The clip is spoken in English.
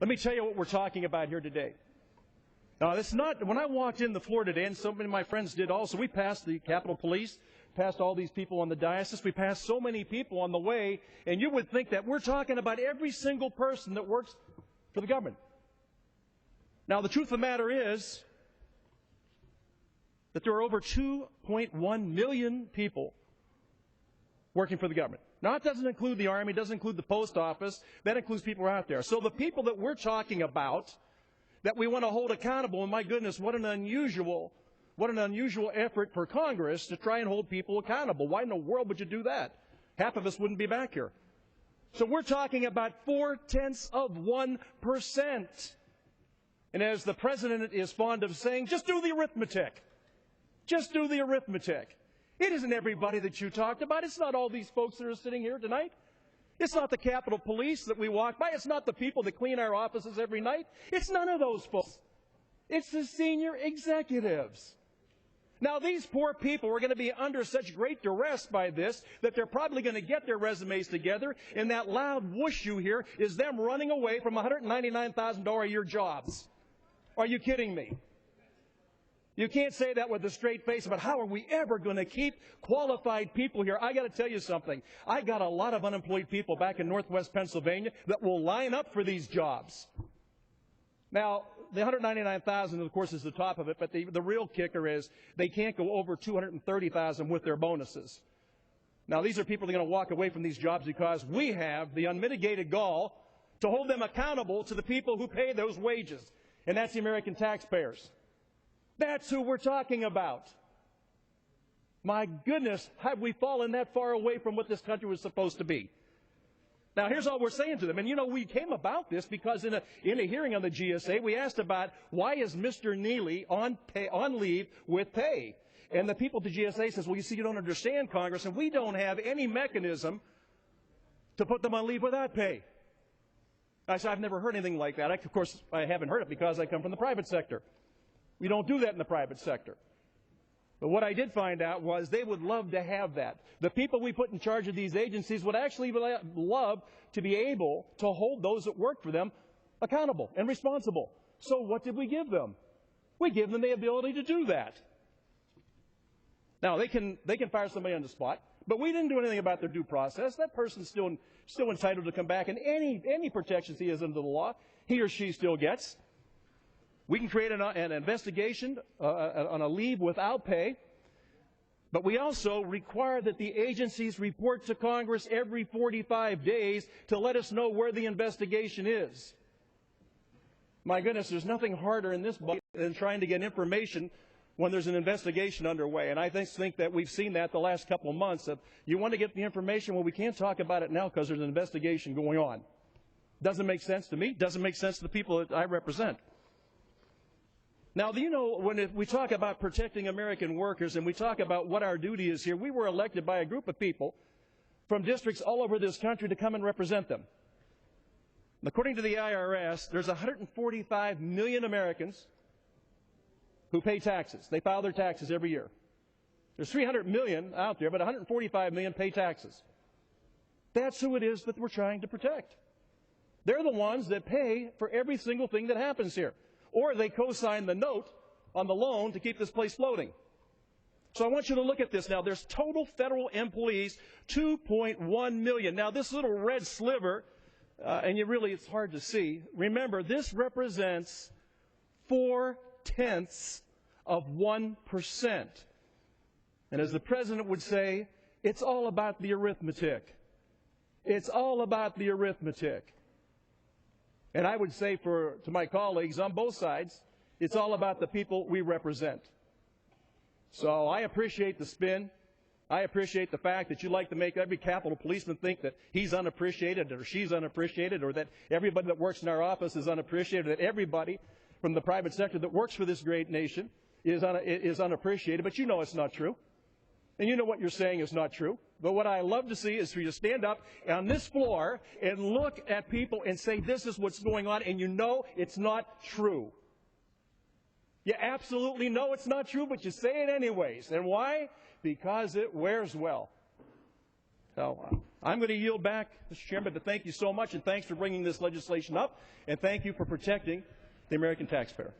Let me tell you what we're talking about here today. It's not, when I walked in the floor today, and so many of my friends did also, we passed the Capitol Police, passed all these people on the diocese, we passed so many people on the way, and you would think that we're talking about every single person that works for the government. Now, the truth of the matter is that there are over 2.1 million people working for the government. Now, that doesn't include the Army, doesn't include the post office, that includes people out there. So the people that we're talking about, that we want to hold accountable, and my goodness, what an unusual effort for Congress to try and hold people accountable. Why in the world would you do that? Half of us wouldn't be back here. So we're talking about 0.4%. And as the President is fond of saying, just do the arithmetic. Just do the arithmetic. It isn't everybody that you talked about. It's not all these folks that are sitting here tonight. It's not the Capitol Police that we walk by. It's not the people that clean our offices every night. It's none of those folks. It's the senior executives. Now, these poor people are going to be under such great duress by this that they're probably going to get their resumes together, and that loud whoosh you hear is them running away from $199,000 a year jobs. Are you kidding me? You can't say that with a straight face, but how are we ever going to keep qualified people here? I got to tell you something. I got a lot of unemployed people back in Northwest Pennsylvania that will line up for these jobs. Now, the $199,000, of course, is the top of it, but the real kicker is they can't go over $230,000 with their bonuses. Now, these are people that are going to walk away from these jobs because we have the unmitigated gall to hold them accountable to the people who pay those wages, and that's the American taxpayers. That's who we're talking about. My goodness, have we fallen that far away from what this country was supposed to be? Now, here's all we're saying to them. And, you know, we came about this because in a hearing on the GSA, we asked about why is Mr. Neely on leave with pay? And the people at the GSA says, well, you see, you don't understand, Congressman. We don't have any mechanism to put them on leave without pay. I said, I've never heard anything like that. Of course, I haven't heard it because I come from the private sector. We don't do that in the private sector. But what I did find out was they would love to have that. The people we put in charge of these agencies would actually love to be able to hold those that work for them accountable and responsible. So what did we give them? We give them the ability to do that. Now, they can fire somebody on the spot, but we didn't do anything about their due process. That person's still entitled to come back, and any protections he has under the law, he or she still gets. We can create an investigation on a leave without pay, but we also require that the agencies report to Congress every 45 days to let us know where the investigation is. My goodness, there's nothing harder in this book than trying to get information when there's an investigation underway, and I think that we've seen that the last couple of months. You want to get the information, well, we can't talk about it now because there's an investigation going on. Doesn't make sense to me, doesn't make sense to the people that I represent. Now, you know, when we talk about protecting American workers and we talk about what our duty is here, we were elected by a group of people from districts all over this country to come and represent them. According to the IRS, there's 145 million Americans who pay taxes. They file their taxes every year. There's 300 million out there, but 145 million pay taxes. That's who it is that we're trying to protect. They're the ones that pay for every single thing that happens here. Or they co-sign the note on the loan to keep this place floating. So I want you to look at this now. There's total federal employees, 2.1 million. Now, this little red sliver, and it's hard to see. Remember, this represents 0.4%. And as the President would say, it's all about the arithmetic. It's all about the arithmetic. And I would say to my colleagues on both sides, it's all about the people we represent. So I appreciate the spin. I appreciate the fact that you like to make every Capitol policeman think that he's unappreciated or she's unappreciated, or that everybody that works in our office is unappreciated, that everybody from the private sector that works for this great nation is unappreciated. But you know it's not true. And you know what you're saying is not true. But what I love to see is for you to stand up on this floor and look at people and say, this is what's going on, and you know it's not true. You absolutely know it's not true, but you say it anyways. And why? Because it wears well. So I'm going to yield back, Mr. Chairman, to thank you so much, and thanks for bringing this legislation up, and thank you for protecting the American taxpayer.